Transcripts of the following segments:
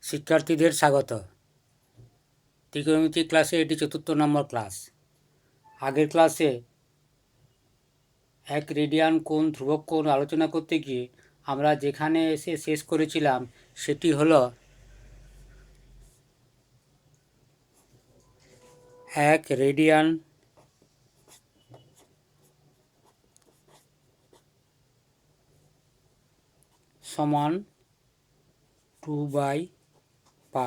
শিক্ষার্থীদের স্বাগত। ত্রিকোণমিতি ক্লাসে এটি ৪র্থ নম্বর ক্লাস। আগের ক্লাসে এক রেডিয়ান কোণ ধ্রুবক কোণ আলোচনা করতে গিয়ে আমরা যেখানে এসে শেষ করেছিলাম সেটি হলো এক রেডিয়ান সমান 2/π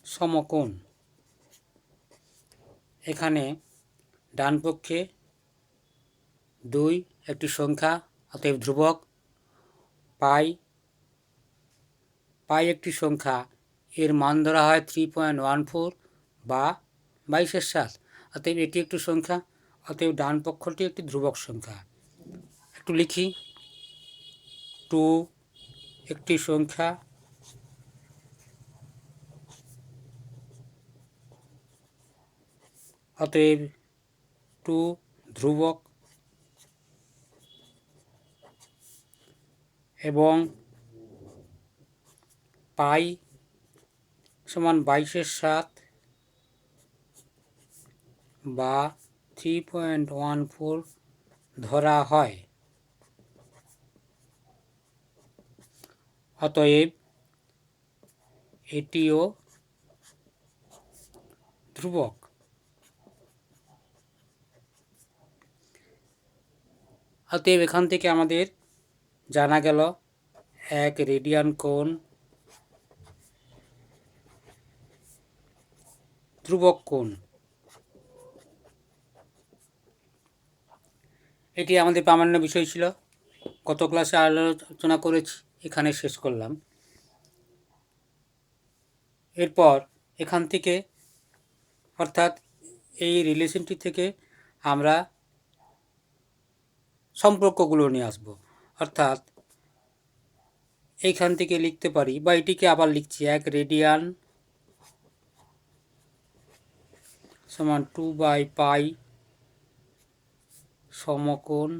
সমকোণ। এখানে ডান পক্ষে 2 একটি সংখ্যা, অতএব ধ্রুবক। পাই একটি সংখ্যা, এর মান ধরা হয় 3.14 বা 22/7, অতএব এটি একটি সংখ্যা, অতএব ডান পক্ষটি একটি ধ্রুবক সংখ্যা। একটু লিখি, 2 একটি সংখ্যা, অতএব 2 ধ্রুবক, এবং পাই সমান 22/7 বা 3.14 ধরা হয়। অতএব এটিও ধ্রুবক। অতএব এখান থেকে আমাদের জানা গেল এক রেডিয়ান কোণ ধ্রুবক কোণ। এটি আমাদের প্রামাণ্য বিষয় ছিল, গত ক্লাসে আলোচনা করেছি, এখানে শেষ করলাম। এরপর এখান থেকে, অর্থাৎ এই রিলেশনটি থেকে আমরা সম্পর্কগুলো নিয়ে আসব। অর্থাৎ এইখান থেকে লিখতে পারি, বা এটিকে আবার লিখছি, এক রেডিয়ান সমান 2/π সমকোণ।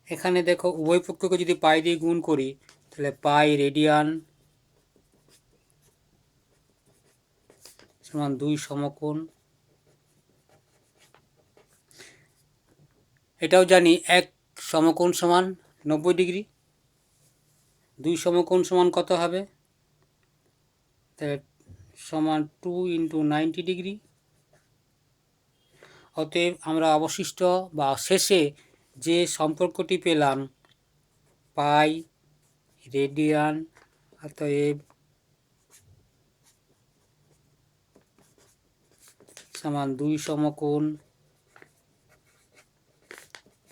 এখানে দেখো, উভয় পক্ষকে যদি পাই দিয়ে গুণ করি তাহলে পাই রেডিয়ান সমান 2 সমকোণ। এটাও জানি এক সমকোণ সমান 90 ডিগ্রি। 2 সমকোণ সমান কত হবে? তাহলে সমান 2 × 90 ডিগ্রি। অতএব আমরা অবশিষ্ট বা শেষে যে সম্পর্কটি পেলাম, পাই রেডিয়ান, অতএব সমান 2 সমকোণ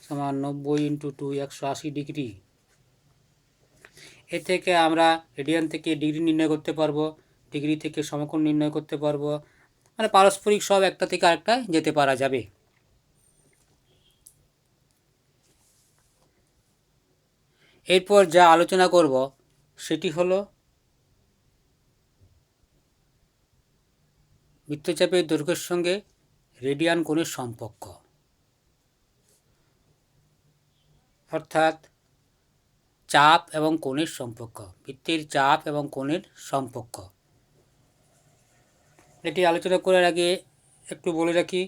সমান 90 × 2 180 ডিগ্রি। এ থেকে আমরা রেডিয়ান থেকে ডিগ্রি নির্ণয় করতে পারবো, ডিগ্রি থেকে সমকোণ নির্ণয় করতে পারবো, মানে পারস্পরিক সব একটা থেকে আরেকটা যেতে পারা যাবে। এরপর যা আলোচনা করব সেটি হলো বৃত্তচাপের দৈর্ঘ্যের সঙ্গে রেডিয়ান কোণের সম্পর্ক, অর্থাৎ চাপ এবং কোণের সম্পর্ক, বৃত্তের চাপ এবং কোণের সম্পর্ক। এটি আলোচনা করার আগে একটু বলে রাখি,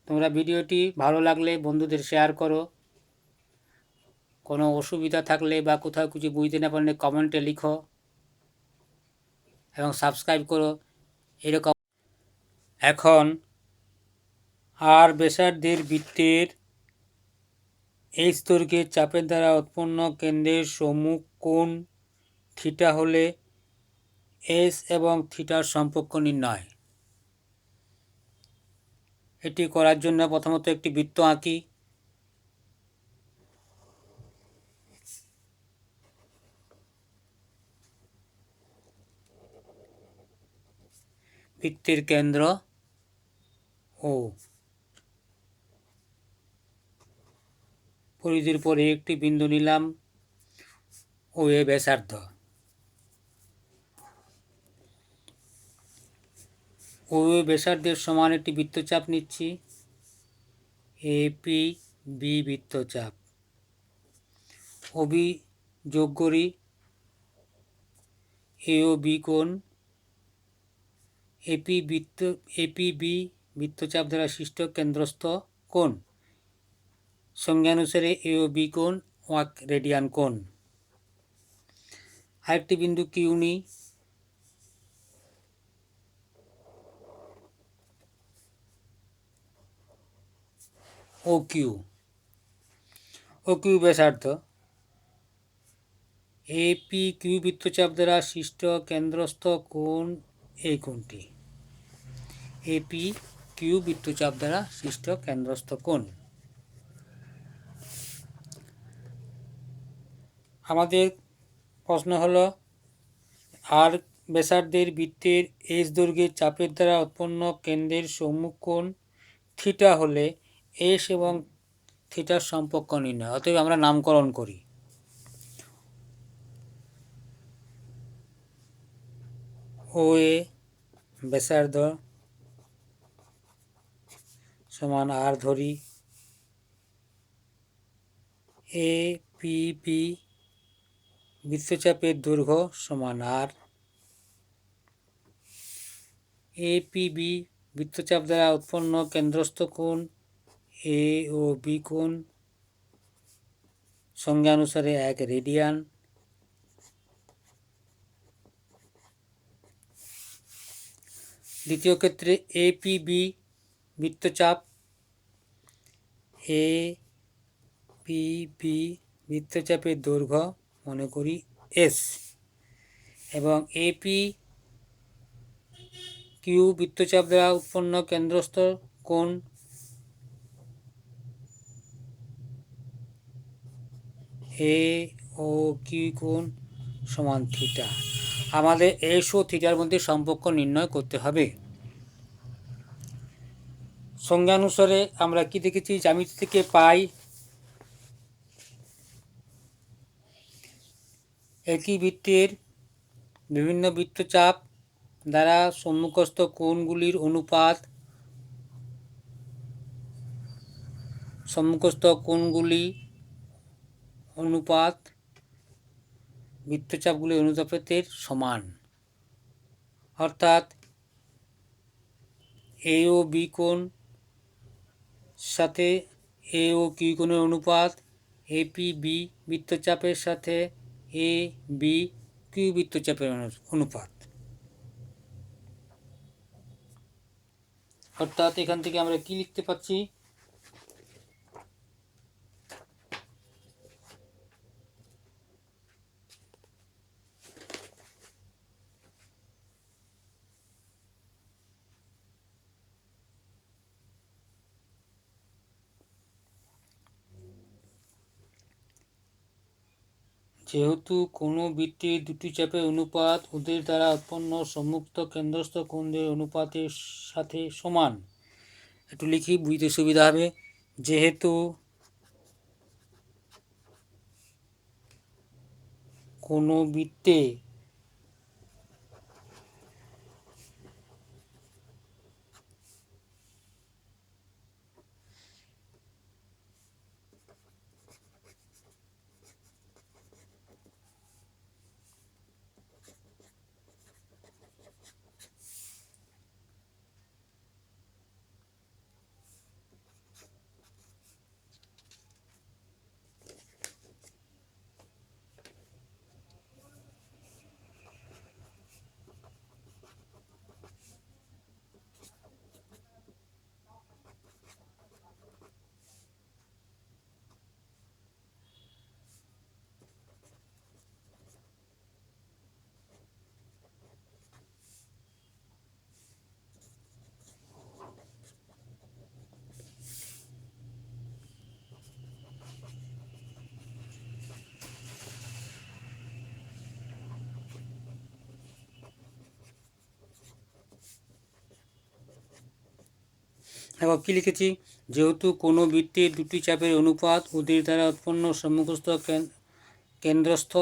তোমরা ভিডিওটি ভালো লাগলে বন্ধুদের শেয়ার করো, কোনো অসুবিধা থাকলে বা কোথাও কিছু বুঝতে না পারলে কমেন্টে লিখো, এবং সাবস্ক্রাইব করো এরকম। এখন আর ব্যাসার্ধের বৃত্তের এইচ দৈর্ঘ্যের চাপের দ্বারা উৎপন্ন কেন্দ্রের সম্মুখ কোণ থিটা হলে এস এবং থিটার সম্পর্ক নির্ণয়। এটি করার জন্য প্রথমত একটি বৃত্ত আঁকি। বৃত্তের কেন্দ্র ও পরিধির পরে একটি বিন্দু নিলাম, ও এ ব্যাসার্ধ। ও এ ব্যাসার্ধের সমান একটি বৃত্তচাপ নিচ্ছি, এপি বি বৃত্তচাপ। ওবি যোগ করি এ ও বি কোণ, এপিবি বৃত্তচাপ দ্বারা সৃষ্ট কেন্দ্রস্থ কোণ। সংজ্ঞানুসারে এ ও বি কোণ 1 রেডিয়ান কোণ। আরেকটি বিন্দু কিউ নিই, ও কিউ ব্যাসার্ধ, এপি কিউ বৃত্তচাপ দ্বারা সৃষ্ট কেন্দ্রস্থ কোণ এই কোণটি। এপি কিউ বৃত্তচাপ দ্বারা সৃষ্ট কেন্দ্রস্থ কোণ। আমাদের প্রশ্ন হলো আর ব্যাসার্ধের বৃত্তের এস দৈর্ঘ্যের চাপের দ্বারা উৎপন্ন কেন্দ্রের সম্মুখ কোণ থিটা হলে এস এবং থিটার সম্পর্ক নির্ণয়। অতএব আমরা নামকরণ করি। ও এ ব্যাসার্ধ সমান আর ধরি, এ পি বি বৃত্তচাপের দৈর্ঘ্য সমান আর, এপিবি বৃত্তচাপ দ্বারা উৎপন্ন কেন্দ্রস্থ কোণ এ ও বি কোণ সংজ্ঞানুসারে 1 রেডিয়ান। দ্বিতীয় ক্ষেত্রে এপিবি বৃত্তচাপ, এপিবি বৃত্তচাপের দৈর্ঘ্য মনে করি এস, এবং এপি কিউ বৃত্তচাপ দ্বারা উৎপন্ন কেন্দ্রস্থ কোণ এ ও কিউ কোণ সমান থিটা। আমাদের এস ও থিটার মধ্যে সম্পর্ক নির্ণয় করতে হবে। সংজ্ঞানুসারে আমরা কি দেখেছি, জ্যামিতি থেকে পাই একই বৃত্তের বিভিন্ন বৃত্তচাপ দ্বারা সম্মুখস্থ কোণগুলির অনুপাত, বৃত্তচাপগুলির অনুপাতের সমান। অর্থাৎ এ ও বি কোণ সাথে এ ও কিউ কোণের অনুপাত এপি বি বৃত্তচাপের সাথে এ বি কিউ বৃত্তচাপের অনুপাত। অর্থাৎ এখান থেকে আমরা কি লিখতে পাচ্ছি, যেহেতু কোনো বৃত্তের দুটি চাপের অনুপাত ওদের দ্বারা উৎপন্ন সম্মুক্ত কেন্দ্রস্থ কোণের অনুপাতের সাথে সমান। একটু লিখি, বুঝতে সুবিধা হবে। যেহেতু কোনো বৃত্তে এবং কী লিখেছি, যেহেতু কোনো বৃত্তের দুটি চাপের অনুপাত ওদের দ্বারা উৎপন্ন সম্মুখস্থ কেন্দ্রস্থ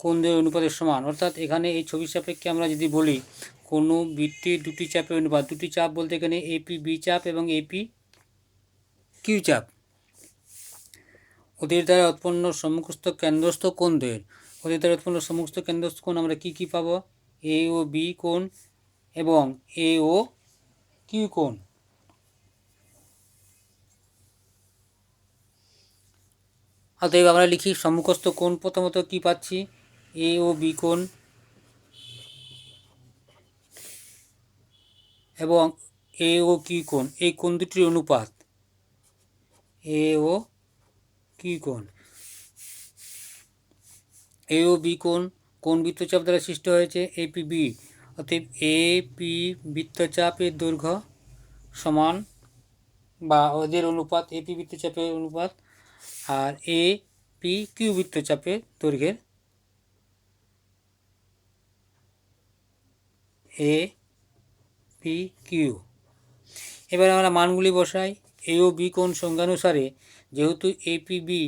কোণের অনুপাতের সমান। অর্থাৎ এখানে এই ছবির সাপেক্ষে আমরা যদি বলি কোনো বৃত্তের দুটি চাপের অনুপাত, দুটি চাপ বলতে এখানে এপি বি চাপ এবং এপি কিউ চাপ, ওদের দ্বারা উৎপন্ন সম্মুখস্থ কেন্দ্রস্থ কোণদের, ওদের দ্বারা উৎপন্ন সম্মুখস্থ কেন্দ্রস্থ কোণ আমরা কি কি পাবো? এ ও বি কোণ এবং এ ও কিউ কোণ। অতএব আমরা লিখি সম্মুখস্থ কোণ প্রথমত কি পাচ্ছি? এ ও বি কোণ এবং এ ও কিউ কোণ, এই কোণ দুটির অনুপাত এ ও কিউ কোণ। এ ও বি কোণ বৃত্তচাপ দ্বারা সৃষ্টি হয়েছে এপিবি। অতএব এপি বৃত্তচাপের দৈর্ঘ্য সমান বা ওদের অনুপাত, এপি বৃত্তচাপের অনুপাত আর এ পি কিউ বৃত্তচাপের দৈর্ঘ্যের এ পি কিউ। এবার আমরা মানগুলি বসাই। এ ও বি কোণ সংজ্ঞানুসারে যেহেতু এপিবি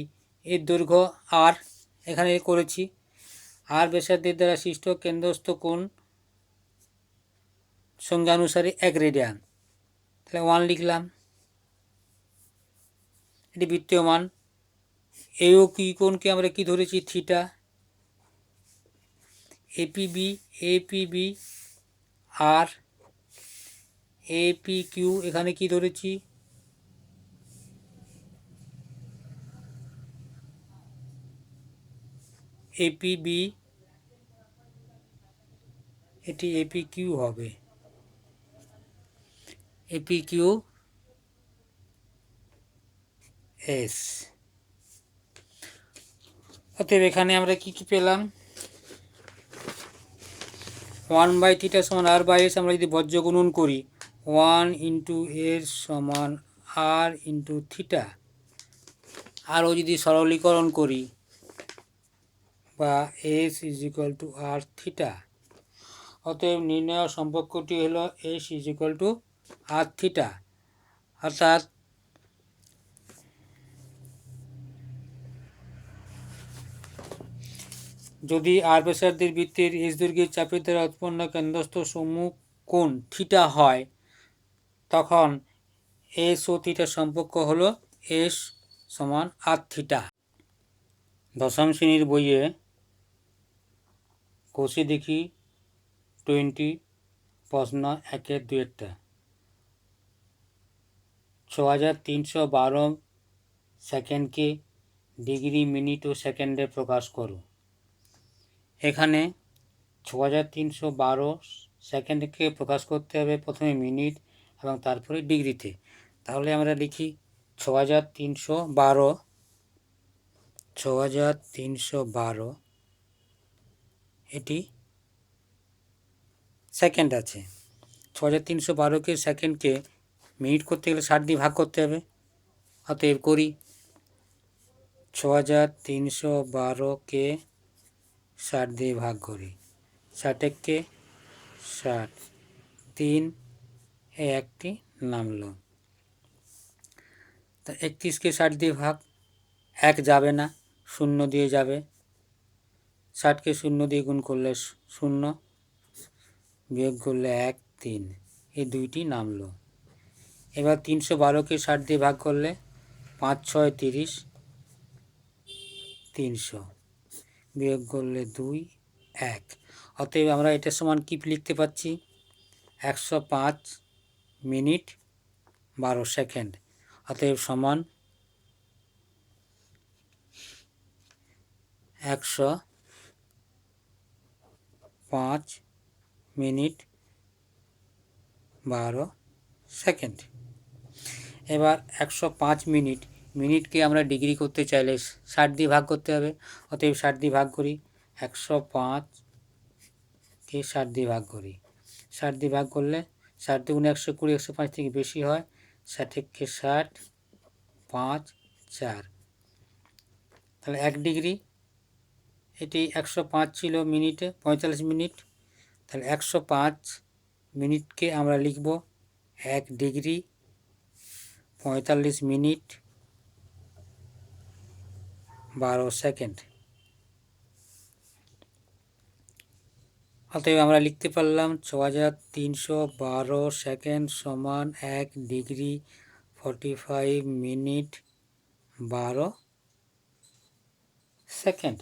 এর দৈর্ঘ্য আর এখানে করেছি, আর ব্যাসার্ধের দ্বারা সৃষ্ট কেন্দ্রস্থ কোণ সংজ্ঞানুসারে 1 রেডিয়ান, তাহলে 1 লিখলাম। এটি বৃত্তীয় মান। এ ও কিউ কোণকে আমরা কি ধরেছি? থিটা। এপিবি আর এপি কিউ এখানে কি ধরেছি? এপিবি, এটি এপি কিউ হবে, এপি কিউ এস। অতএব এখানে আমরা কি কি পেলাম? 1/θ সমান r/s। আমরা যদি বজ্র গুণন করি 1 ইন্টু এর সমান r ইন্টু থিটা, আরও যদি সরলীকরণ করি বা s is equal to r theta, অতএব নির্ণয় সম্পর্কটি হলো s is equal to r theta. অর্থাৎ যদি আর ব্যাসার্ধের বৃত্তের এস দৈর্ঘ্যের চাপের দ্বারা উৎপন্ন কেন্দ্রস্থ সম্মুখ কোণ থিটা হয়, তখন এস ও থিটার সম্পর্ক হলো এস সমান আর থিটা। দশম শ্রেণীর বইয়ে কষে দেখি 20 প্রশ্ন 1-এর 2-একটা। 6312 সেকেন্ডকে ডিগ্রি, মিনিট ও সেকেন্ডে প্রকাশ করো। এখানে 6312 সেকেন্ডকে প্রকাশ করতে হবে প্রথমে মিনিট এবং তারপরে ডিগ্রিতে। তাহলে আমরা লিখি 6312 এটি সেকেন্ড আছে। 6312কে সেকেন্ডকে মিনিট করতে গেলে 60 দিয়ে ভাগ করতে হবে। অতএব করি 6312কে 60 দিয়ে ভাগ করি। 60কে 60, 3 একটি নামলো। তা 31কে 60 দিয়ে ভাগ, 1 যাবে না, 0 দিয়ে যাবে। 60কে 0 দিয়ে গুণ করলে 0, বিয়োগ করলে 1, 3, এই দুইটি নামলো। এবার 312কে 60 দিয়ে ভাগ করলে 5 6 30, 300, বিয়োগ করলে 2, 1। অতএব আমরা এটার সমান কি লিখতে পাচ্ছি? 105 মিনিট 12 সেকেন্ড। অতএব সমান 105 মিনিট 12 সেকেন্ড। এবার 105 মিনিটকে আমরা ডিগ্রি করতে চাইলে 60 দিয়ে ভাগ করতে হবে। অতএব 60 দিয়ে ভাগ করি। 105কে 60 দিয়ে ভাগ করি। 60 দিয়ে ভাগ করলে 60 দুগুণে 120, 105 থেকে বেশি হয়। 60কে 60, 5, 4, তাহলে 1 ডিগ্রি। এটি 105 ছিল মিনিটে 45 মিনিট, তাহলে 105 মিনিটকে আমরা লিখব 1 ডিগ্রি 45 মিনিট 12 সেকেন্ড। অতএব আমরা লিখতে পারলাম 6312 সেকেন্ড সমান 1 ডিগ্রি 45 মিনিট 12 সেকেন্ড,